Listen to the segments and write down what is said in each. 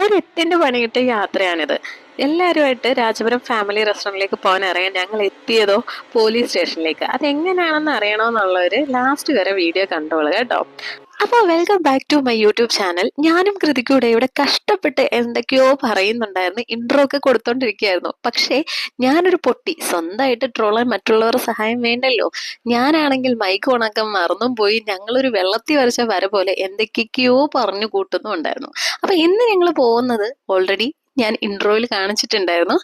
ഒരു എട്ടിന്റെ പണി കിട്ടിയ യാത്രയാണിത്. എല്ലാവരുമായിട്ട് രാജപുരം ഫാമിലി റെസ്റ്റോറൻറ്റിലേക്ക് പോകാൻ അറിയാൻ ഞങ്ങൾ എത്തിയതോ പോലീസ് സ്റ്റേഷനിലേക്ക്. അതെങ്ങനെയാണെന്ന് അറിയണമെന്നുള്ളവര് ലാസ്റ്റ് വരെ വീഡിയോ കണ്ടോളൂ കേട്ടോ. അപ്പോൾ welcome back to my YouTube channel. ഞാനും കൃതിക്കൂടെ ഇവിടെ കഷ്ടപ്പെട്ട് എന്തൊക്കെയോ പറയുന്നുണ്ടായിരുന്നു, ഇൻട്രോ ഒക്കെ കൊടുത്തോണ്ടിരിക്കുകയായിരുന്നു. പക്ഷേ ഞാനൊരു പൊട്ടി, സ്വന്തമായിട്ട് ട്രോളാൻ മറ്റുള്ളവരുടെ സഹായം വേണ്ടല്ലോ. ഞാനാണെങ്കിൽ മൈക്ക് ഓണാക്കാൻ മറന്നും പോയി. ഞങ്ങളൊരു വെള്ളത്തിൽ വരച്ച വര പോലെ എന്തൊക്കെയോ പറഞ്ഞു കൂട്ടുന്നുണ്ടായിരുന്നു. അപ്പൊ ഇന്ന് ഞങ്ങൾ പോകുന്നത് ഓൾറെഡി ഞാൻ ഇൻട്രോയിൽ കാണിച്ചിട്ടുണ്ടായിരുന്നു.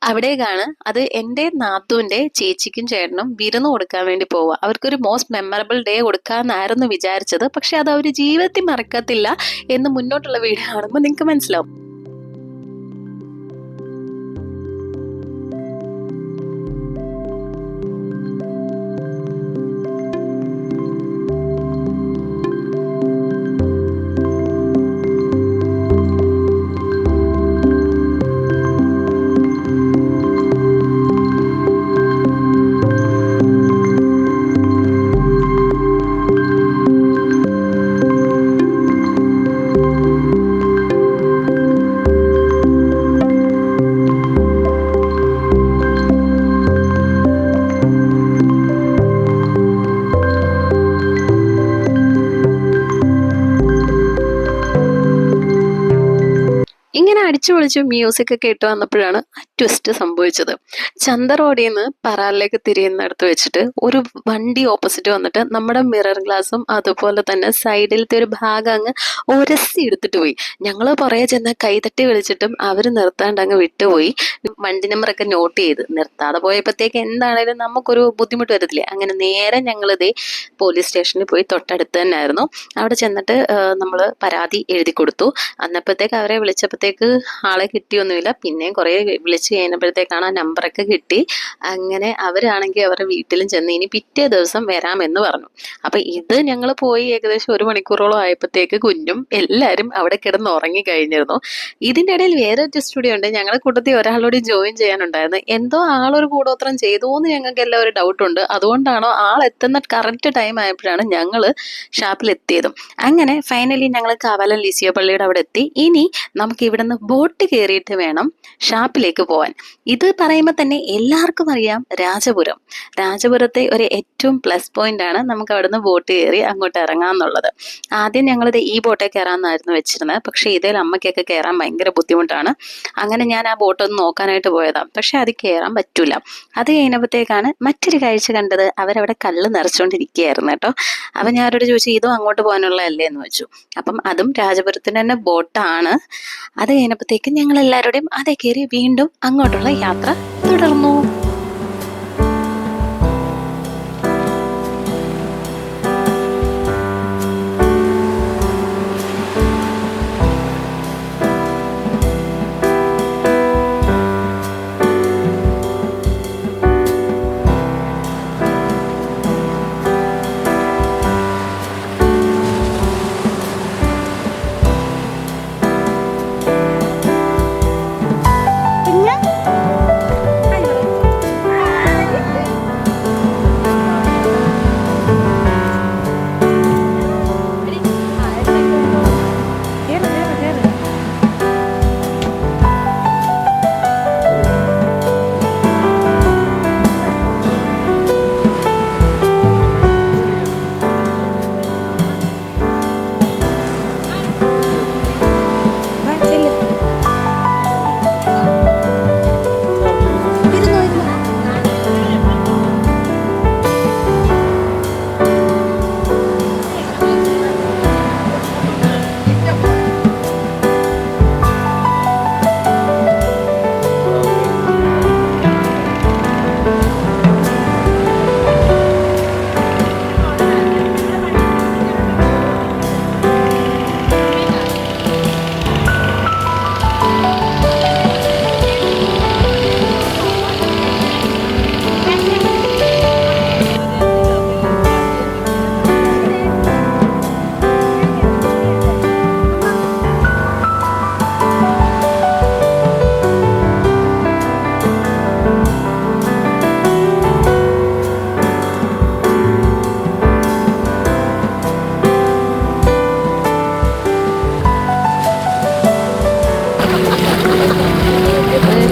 അവിടേക്കാണ്. അത് എൻ്റെ നാത്തൂൻ്റെ ചേച്ചിക്കും ചേട്ടനും വിരുന്ന് കൊടുക്കാൻ വേണ്ടി പോവുക. അവർക്കൊരു മോസ്റ്റ് മെമ്മറബിൾ ഡേ കൊടുക്കാമെന്നായിരുന്നു വിചാരിച്ചത്. പക്ഷെ അത് അവർ ജീവിതത്തിൽ മറക്കത്തില്ല എന്ന് മുന്നോട്ടുള്ള വീഡിയോ കാണുമ്പോൾ നിങ്ങൾക്ക് മനസ്സിലാവും. ഇങ്ങനെ അടിച്ചു പൊളിച്ച് മ്യൂസിക് ഒക്കെ ഇട്ട് വന്നപ്പോഴാണ് ആ ട്വിസ്റ്റ് സംഭവിച്ചത്. ചന്ത റോഡിൽ നിന്ന് പറാറിലേക്ക് തിരിയുന്നിടത്ത് വെച്ചിട്ട് ഒരു വണ്ടി ഓപ്പോസിറ്റ് വന്നിട്ട് നമ്മുടെ മിറർ ഗ്ലാസും അതുപോലെ തന്നെ സൈഡിലത്തെ ഒരു ഭാഗം അങ്ങ് ഉരസി എടുത്തിട്ട് പോയി. ഞങ്ങൾ പുറകെ ചെന്ന് കൈതട്ടി വിളിച്ചിട്ടും അവർ നിർത്താണ്ട് അങ്ങ് വിട്ടുപോയി. വണ്ടി നമ്പറൊക്കെ നോട്ട് ചെയ്ത് നിർത്താതെ പോയപ്പോഴത്തേക്ക് എന്താണേലും നമുക്കൊരു ബുദ്ധിമുട്ട് വരത്തില്ലേ. അങ്ങനെ നേരെ ഞങ്ങളിതേ പോലീസ് സ്റ്റേഷനിൽ പോയി, തൊട്ടടുത്ത് തന്നെ ആയിരുന്നു. അവിടെ ചെന്നിട്ട് നമ്മൾ പരാതി എഴുതി കൊടുത്തു. അന്നപ്പോഴത്തേക്ക് അവരെ വിളിച്ചപ്പോഴത്തേക്ക് ആളെ കിട്ടിയൊന്നുമില്ല. പിന്നെയും കുറേ വിളിച്ച് കഴിഞ്ഞപ്പോഴത്തേക്കാണ് ആ നമ്പറൊക്കെ കിട്ടി. അങ്ങനെ അവരാണെങ്കിൽ അവരുടെ വീട്ടിലും ചെന്ന് ഇനി പിറ്റേ ദിവസം വരാമെന്ന് പറഞ്ഞു. അപ്പൊ ഇത് ഞങ്ങൾ പോയി ഏകദേശം 1 മണിക്കൂറോളം ആയപ്പോഴത്തേക്ക് കുഞ്ഞും എല്ലാവരും അവിടെ കിടന്ന് ഉറങ്ങി കഴിഞ്ഞിരുന്നു. ഇതിൻ്റെ ഇടയിൽ വേറെ ഒരു സ്റ്റുഡിയോ ഉണ്ട്. ഞങ്ങളുടെ കൂട്ടത്തിൽ ഒരാളോട് ജോയിൻ ചെയ്യാനുണ്ടായിരുന്നു. എന്തോ ആളൊരു കൂടോത്രം ചെയ്തു എന്ന് ഞങ്ങൾക്ക് എല്ലാം ഒരു ഡൗട്ടുണ്ട്. അതുകൊണ്ടാണോ ആൾ എത്തുന്ന കറക്റ്റ് ടൈം ആയപ്പോഴാണ് ഞങ്ങൾ ഷാപ്പിൽ എത്തിയതും. അങ്ങനെ ഫൈനലി ഞങ്ങൾ കാവാലം ലിസിയോ പള്ളിയുടെ അവിടെ എത്തി. ഇനി നമുക്ക് ഇവിടുന്ന് ബോട്ട് കയറിയിട്ട് വേണം ഷാപ്പിലേക്ക് പോവാൻ. ഇത് പറയുമ്പോൾ തന്നെ എല്ലാവർക്കും അറിയാം രാജപുരത്തെ ഒരു ഏറ്റവും പ്ലസ് പോയിന്റ് ആണ് നമുക്ക് അവിടുന്ന് ബോട്ട് കയറി അങ്ങോട്ട് ഇറങ്ങാന്നുള്ളത്. ആദ്യം ഞങ്ങളിത് ഈ ബോട്ടേ കയറാമെന്നായിരുന്നു വെച്ചിരുന്നത്. പക്ഷെ ഇതിൽ അമ്മയ്ക്കൊക്കെ കയറാൻ ഭയങ്കര ബുദ്ധിമുട്ടാണ്. അങ്ങനെ ഞാൻ ആ ബോട്ടൊന്ന് നോക്കാനായിട്ട് പോയതാണ്. പക്ഷെ അത് കയറാൻ പറ്റൂല. അത് കഴിഞ്ഞപ്പോഴത്തേക്കാണ് മറ്റൊരു കാഴ്ച കണ്ടത്. അവരവിടെ കള്ള് നിറച്ചുകൊണ്ടിരിക്കുകയായിരുന്നു കേട്ടോ. അപ്പം ഞാൻ അവരോട് ചോദിച്ചു, ഇതും അങ്ങോട്ട് പോകാനുള്ളതല്ലേ എന്ന് വെച്ചു. അപ്പം അതും രാജപുരത്തിന് തന്നെ ബോട്ടാണ്. അത് കഴിഞ്ഞപ്പോഴത്തേക്കും ഞങ്ങൾ എല്ലാവരുടെയും അതേ കയറി വീണ്ടും അങ്ങോട്ടുള്ള യാത്ര തുടർന്നു.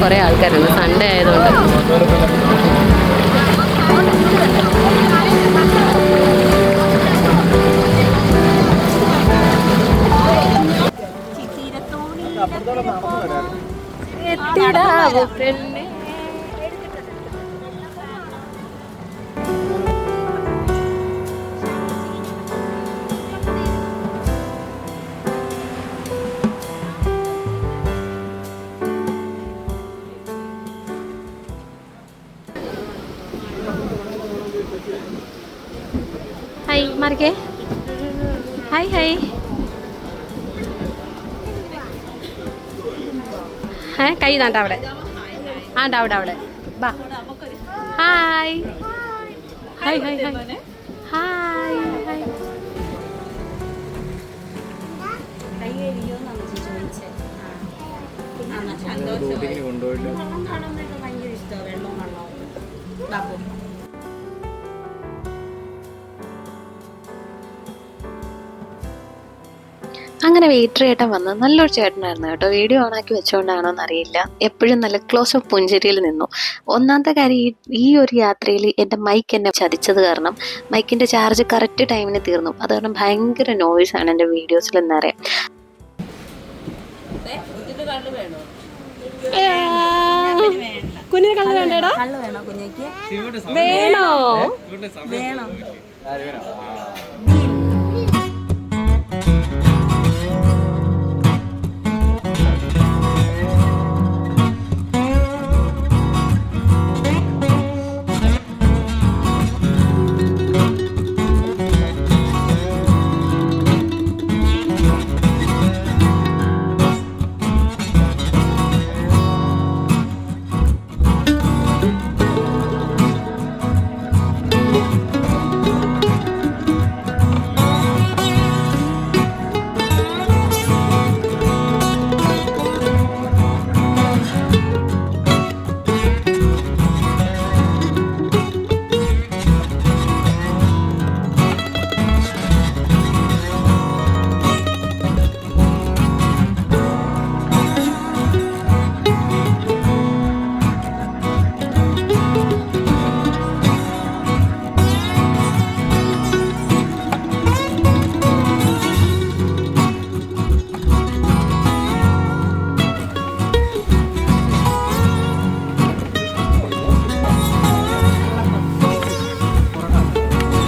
കുറേ ആൾക്കാരുണ്ട്, സൺഡേ ആയതുകൊണ്ട്. ഹായ് മാറിക്കേ, ഹായ് ഹായ്. കൈ നാണ്ട അവിടെ, ആണ്ട അവിടെ അവിടെ ബാ. Hi hi hi hi hi hi. അങ്ങനെ വെയിറ്റർ ചേട്ടൻ വന്ന് നല്ലൊരു ചേട്ടനായിരുന്നു കേട്ടോ. വീഡിയോ ഓണാക്കി വെച്ചുകൊണ്ടാണോ എന്നറിയില്ല, എപ്പോഴും നല്ല ക്ലോസ് ഓഫ് പുഞ്ചിരിയിൽ നിന്നു. ഒന്നാമത്തെ കാര്യം, ഈ ഒരു യാത്രയിൽ എൻ്റെ മൈക്ക് എന്നെ ചതിച്ചത് കാരണം മൈക്കിൻ്റെ ചാർജ് കറക്റ്റ് ടൈമിന് തീർന്നു. അത് കാരണം ഭയങ്കര നോയ്സാണ് എൻ്റെ വീഡിയോസിൽ എന്നറിയാം. കുഞ്ഞിന് കള്ള് വേണ്ടേടാ? വേണോ? വേണോ?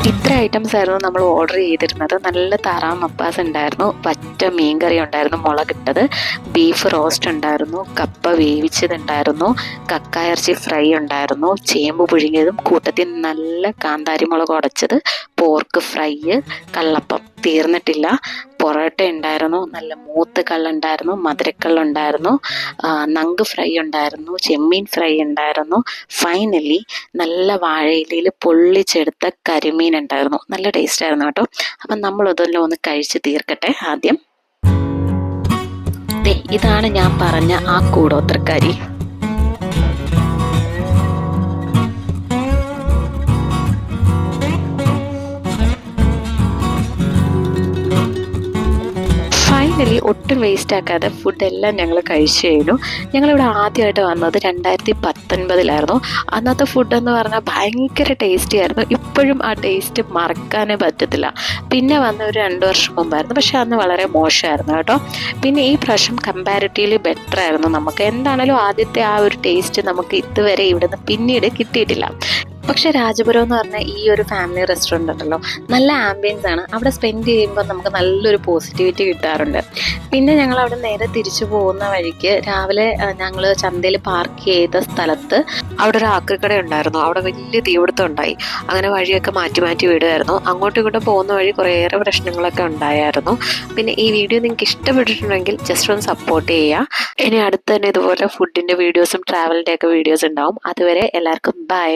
ഇത്ര ഐറ്റംസ് ആയിരുന്നു നമ്മൾ ഓർഡർ ചെയ്തിരുന്നത്. നല്ല താറാവ് മപ്പാസ് ഉണ്ടായിരുന്നു, പച്ച മീൻകറി ഉണ്ടായിരുന്നു, മുളകിട്ടത്, ബീഫ് റോസ്റ്റ് ഉണ്ടായിരുന്നു, കപ്പ വേവിച്ചതുണ്ടായിരുന്നു, കക്കായിറച്ചി ഫ്രൈ ഉണ്ടായിരുന്നു, ചേമ്പ് പുഴുങ്ങിയതും കൂട്ടത്തിൽ നല്ല കാന്താരി മുളക് ഉടച്ചത്, പോർക്ക് ഫ്രൈ, കള്ളപ്പം. തീർന്നിട്ടില്ല. പൊറോട്ട ഉണ്ടായിരുന്നു, നല്ല മൂത്ത് കള്ളുണ്ടായിരുന്നു, മധുരക്കള്ളുണ്ടായിരുന്നു, നങ്ക് ഫ്രൈ ഉണ്ടായിരുന്നു, ചെമ്മീൻ ഫ്രൈ ഉണ്ടായിരുന്നു. ഫൈനലി നല്ല വാഴയിലയിൽ പൊള്ളിച്ചെടുത്ത കരിമീൻ ഉണ്ടായിരുന്നു. നല്ല ടേസ്റ്റ് ആയിരുന്നു കേട്ടോ. അപ്പം നമ്മളതെല്ലാം ഒന്ന് കഴിച്ച് തീർക്കട്ടെ ആദ്യം. ഇതാണ് ഞാൻ പറഞ്ഞ ആ കൂടോത്രക്കാരി. ഫൈനലി ഒട്ടും വേസ്റ്റ് ആക്കാതെ ഫുഡെല്ലാം ഞങ്ങൾ കഴിച്ചു കഴിഞ്ഞു. ഞങ്ങളിവിടെ ആദ്യമായിട്ട് വന്നത് 2019 അന്നത്തെ ഫുഡെന്ന് പറഞ്ഞാൽ ഭയങ്കര ടേസ്റ്റി ആയിരുന്നു. ഇപ്പോഴും ആ ടേസ്റ്റ് മറക്കാനേ പറ്റത്തില്ല. പിന്നെ വന്ന ഒരു 2 വർഷം മുമ്പായിരുന്നു, പക്ഷെ അന്ന് വളരെ മോശമായിരുന്നു കേട്ടോ. പിന്നെ ഈ പ്രാവശ്യം കമ്പാരിറ്റീവ്ലി ബെറ്റർ ആയിരുന്നു. നമുക്ക് എന്താണേലും ആദ്യത്തെ ആ ഒരു ടേസ്റ്റ് നമുക്ക് ഇതുവരെ ഇവിടുന്ന് പിന്നീട് കിട്ടിയിട്ടില്ല. പക്ഷെ രാജപുരം എന്ന് പറഞ്ഞാൽ ഈ ഒരു ഫാമിലി റെസ്റ്റോറൻ്റ് ഉണ്ടല്ലോ, നല്ല ആംബിയൻസ് ആണ്. അവിടെ സ്പെൻഡ് ചെയ്യുമ്പോൾ നമുക്ക് നല്ലൊരു പോസിറ്റിവിറ്റി കിട്ടാറുണ്ട്. പിന്നെ ഞങ്ങൾ അവിടെ നേരെ തിരിച്ചു പോകുന്ന വഴിക്ക് രാവിലെ ഞങ്ങൾ ചന്തയിൽ പാർക്ക് ചെയ്ത സ്ഥലത്ത് അവിടെ ഒരു ആക്രിക്കട ഉണ്ടായിരുന്നു. അവിടെ വലിയ തീപിടുത്തം ഉണ്ടായി. അങ്ങനെ വഴിയൊക്കെ മാറ്റി മാറ്റി വിടുമായിരുന്നു. അങ്ങോട്ടും ഇങ്ങോട്ടും പോകുന്ന വഴി കുറേയേറെ പ്രശ്നങ്ങളൊക്കെ ഉണ്ടായിരുന്നു. പിന്നെ ഈ വീഡിയോ നിങ്ങൾക്ക് ഇഷ്ടപ്പെട്ടിട്ടുണ്ടെങ്കിൽ ജസ്റ്റ് ഒന്ന് സപ്പോർട്ട് ചെയ്യുക. ഇനി അടുത്ത് തന്നെ ഇതുപോലെ ഫുഡിൻ്റെ വീഡിയോസും ട്രാവലിൻ്റെ ഒക്കെ വീഡിയോസ് ഉണ്ടാവും. അതുവരെ എല്ലാവർക്കും ബൈ.